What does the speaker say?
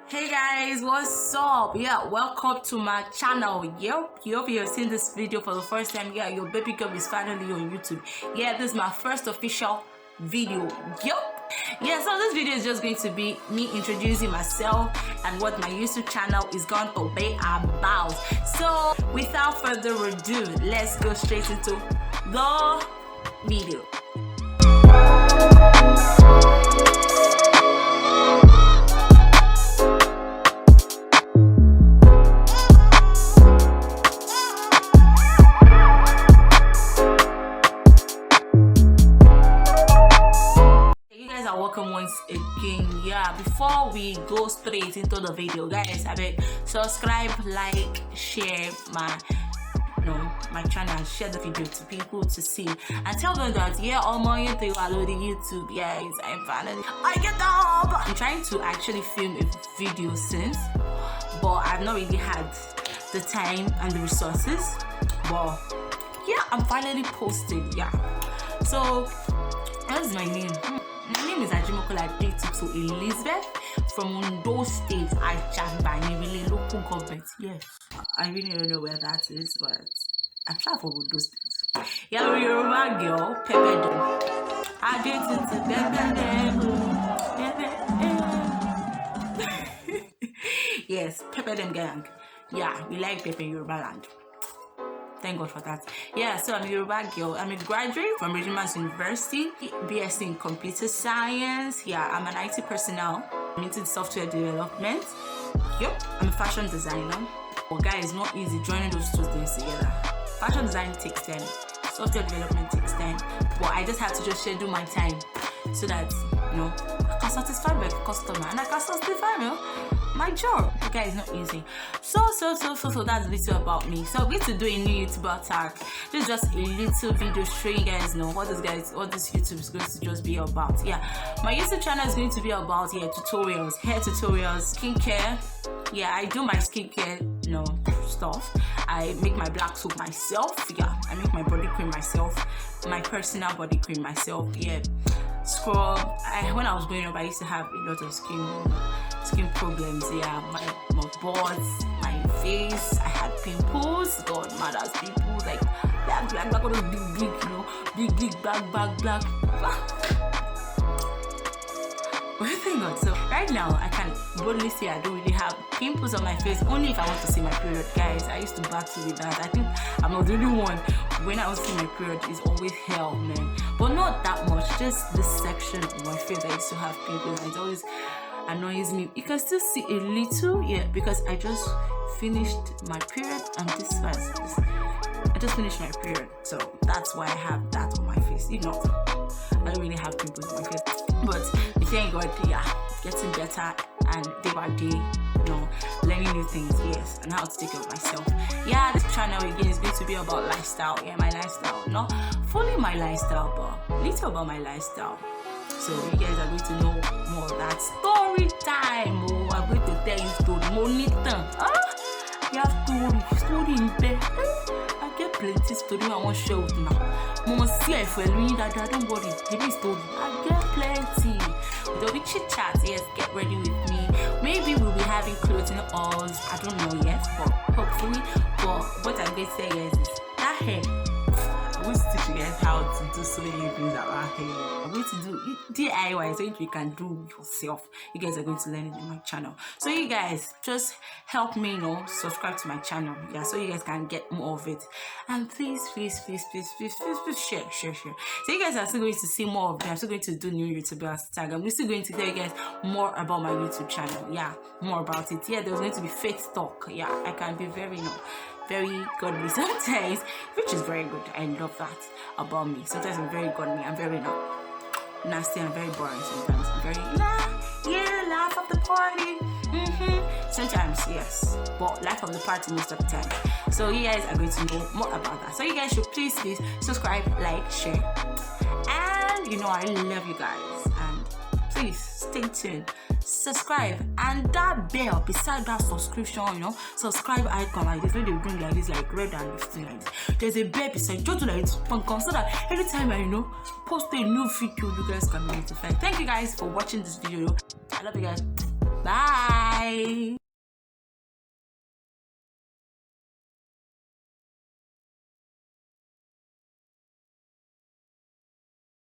Hey guys, what's up? Yeah, welcome to my channel. Yep, you hope you've seen this video for the first time. Yeah, your baby girl is finally on YouTube. Yeah, this is my first official video. Yep. Yeah, so this video is just going to be me introducing myself and what my YouTube channel is going to be about. So without further ado, let's go straight into the video. Welcome once again. Yeah, before we go straight into the video, guys, I beg subscribe, like, share my channel and share the video to people to see and tell them that all my YouTube. Yes, I'm finally I get up. I'm trying to actually film a video since, but I've not really had the time and the resources. But yeah, I'm finally posting. Yeah, so that's my name. My name is Ajimokola Adetutu Elizabeth from Ondo State, Ajambani, local government. Yes, I really don't know where that is, but I'm trying for Ondo State. Yeah, we're Yoruba girl, Pepedem. Adetutu Pepedem. Yes, Pepedem gang. Yeah, we like Pepe Yoruba land. Thank God for that. Yeah, so I'm a Yoruba girl. I'm a graduate from Regiment University, BSc in Computer Science. Yeah, I'm an IT personnel. I'm into software development. Yep, I'm a fashion designer. But guys, it's not easy joining those two things together. Fashion design takes time. Software development takes time. But I just have to just schedule my time so that, I can satisfy my customer and I can satisfy, my job. Okay, it's not easy. So that's a little about me. So I'm going to do a new YouTube attack. This is just a little video showing you guys what this YouTube is going to just be about. Yeah, my YouTube channel is going to be about tutorials, hair tutorials, skincare. Yeah, I do my skincare stuff. I make my black soap myself. Yeah, I make my body cream myself, my personal body cream myself. Yeah, scrub. When I was growing up, I used to have a lot of skin problems. Yeah, my boards, my face, I had pimples. God, mad as pimples, like black, all those big, black. But thank God. So right now, I can boldly say I don't really have pimples on my face. Only if I want to see my period, guys. I used to battle with that. I think I'm not the only one. When I was seeing my period, it's always hell, man. But not that much. Just this section of my face, I used to have pimples. And it always annoys me. You can still see a little, because I just finished my period and I just finished my period, so that's why I have that on my face. If not, I don't really have pimples on my face. But thank God, getting better and day by day, learning new things, and how to take care of myself. Yeah, this channel again is going to be about lifestyle. Yeah, my lifestyle, not fully my lifestyle, but little about my lifestyle. So you guys are going to know more of that. Story time. Oh, I'm going to tell you story. Monitor. You have story in bed. I get plenty story I want to share with now. Mama, see if we're doing that. Don't worry. Give me story. I get plenty. There'll be chit chat. Yes, get ready with me. Maybe we'll be having clothing hauls. I don't know yet, but hopefully. But what I'm going to say is that hair. I'm going to teach you guys how to do so many things around here. I'm going to do DIY, so you can do yourself. You guys are going to learn it in my channel. So you guys just help me, subscribe to my channel. Yeah, so you guys can get more of it. And please share. So you guys are still going to see more of them. I'm still going to do new YouTubers tag. I'm still going to tell you guys more about my YouTube channel. Yeah, more about it. Yeah, there's going to be faith talk. Yeah, I can be very godly sometimes, which is very good. I love that about me. Sometimes I'm very godly. I'm very nasty. I'm very boring sometimes. I'm very laugh of the party. Sometimes yes, but life of the party most of the time. So you guys are going to know more about that. So you guys should please subscribe, like, share, and I love you guys. And please stay tuned. Subscribe and that bell beside that subscription, subscribe icon like this, when they bring like this, like red and lifting like this. There's a bell beside, just like this, so that anytime I post a new video, you guys can be notified. Thank you guys for watching this video. I love you guys. Bye. Bye.